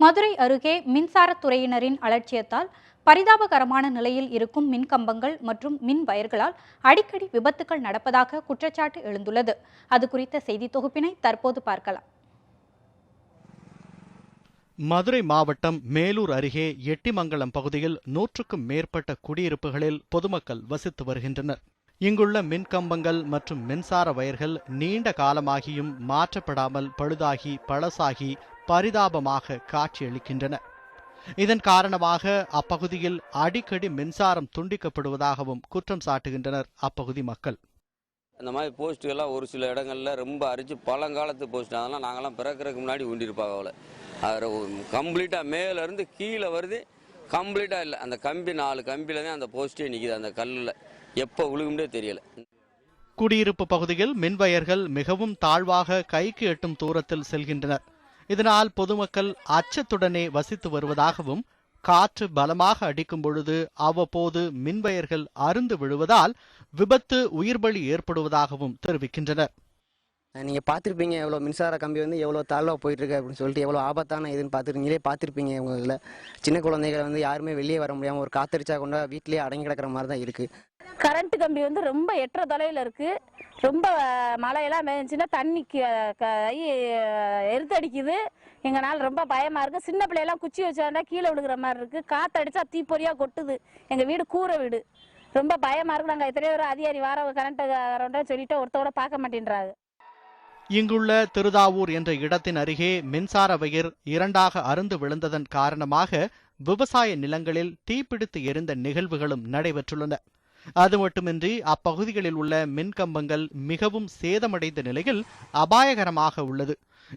மதுரை அருகே மின்சாரத்துறையினரின் அலட்சியத்தால் பரிதாபகரமான நிலையில் இருக்கும் மின்கம்பங்கள் மற்றும் மின் வயர்களால் அடிக்கடி விபத்துகள் நடப்பதாக குற்றச்சாட்டு எழுந்துள்ளது. அது குறித்த செய்தி தொகுப்பினை தற்போது பார்க்கலாம். மதுரை மாவட்டம் மேலூர் அருகே எட்டிமங்கலம் பகுதியில் 100க்கும் மேற்பட்ட குடியிருப்புகளில் பொதுமக்கள் வசித்து வருகின்றனர். இங்குள்ள மின்கம்பங்கள் மற்றும் மின்சார வயர்கள் நீண்ட காலமாகியும் மாற்றப்படாமல் பழுதாகி பழசாகி பரிதாபமாக காட்சியளிக்கின்றன. இதன் காரணமாக அப்பகுதியில் அடிக்கடி மின்சாரம் துண்டிக்கப்படுவதாகவும் குற்றம் சாட்டுகின்றனர் அப்பகுதி மக்கள். இந்த மாதிரி போஸ்ட்டுகள்லாம் ஒரு சில இடங்கள்ல ரொம்ப அரிச்சு பழங்காலத்து போஸ்ட், அதெல்லாம் நாங்கள்லாம் பிறக்கிறதுக்கு முன்னாடி ஊண்டியிருப்பாங்க. அவளை அது கம்ப்ளீட்டாக மேலேருந்து கீழே வருது, கம்ப்ளீட்டாக இல்லை. அந்த கம்பி 4 கம்பியில தான் அந்த போஸ்டே நிற்கிது. அந்த கல்லில் எப்போ விழுகும்னே தெரியல. குடியிருப்பு பகுதியில் மின்வயர்கள் மிகவும் தாழ்வாக கைக்கு எட்டும் தூரத்தில் செல்கின்றனர். இதனால் பொதுமக்கள் அச்சத்துடனே வசித்து வருவதாகவும், காற்று பலமாக அடிக்கும் பொழுது அவ்வப்போது மின்வயர்கள் அறுந்து விழுவதால் விபத்து உயிர்பலி ஏற்படுவதாகவும் தெரிவிக்கின்றனர். நீங்க பார்த்துருப்பீங்க எவ்வளோ மின்சார கம்பி வந்து எவ்வளோ தாழ்வாக போயிட்டு இருக்கு அப்படின்னு சொல்லிட்டு, எவ்வளோ ஆபத்தான இதுன்னு நீங்களே பார்த்துருப்பீங்க. உங்களில் சின்ன குழந்தைகளை வந்து யாருமே வெளியே வர முடியாமல் ஒரு காத்தடிச்சா கொண்டா வீட்டிலேயே அடங்கி கிடக்கிற மாதிரி தான் இருக்கு. கரண்ட் கம்பி வந்து ரொம்ப எட்டர தொலைவில் இருக்கு. ரொம்ப மழையெல்லாம் மேய்ஞ்சுன்னா தண்ணிக்கு எரித்தடிக்குது. எங்களால் ரொம்ப பயமா இருக்கு. சின்ன பிள்ளையெல்லாம் குச்சி வச்சாண்டா கீழே விழுகிற மாதிரி இருக்கு. காத்தடிச்சா தீப்பொறியா கொட்டுது. எங்க வீடு கூரை வீடு, ரொம்ப பயமா இருக்கு. நாங்கள் எத்தனையோ ஒரு அதிகாரி வார கரண்ட் வரோன்ற சொல்லிட்டு ஒருத்தோட பார்க்க மாட்டேன்றாங்க. இங்குள்ள திருதாவூர் என்ற இடத்தின் அருகே மின்சார வயர் 2ஆக அறுந்து விழுந்ததன் காரணமாக விவசாய நிலங்களில் தீப்பிடித்து எரிந்த நிகழ்வுகளும் நடைபெற்றுள்ளன. அது மட்டுமின்றி அப்பகுதிகளில் உள்ள மின்கம்பங்கள் மிகவும் சேதமடைந்த நிலையில் அபாயகரமாக உள்ளது.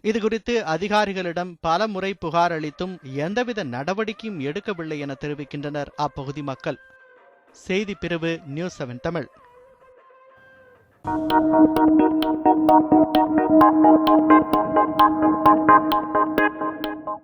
இதுகுறித்து அதிகாரிகளிடம் பல முறை புகார் அளித்தும் எந்தவித நடவடிக்கையும் எடுக்கவில்லை என தெரிவிக்கின்றனர் அப்பகுதி மக்கள். செய்தி பிரிவு நியூஸ் 7 தமிழ்.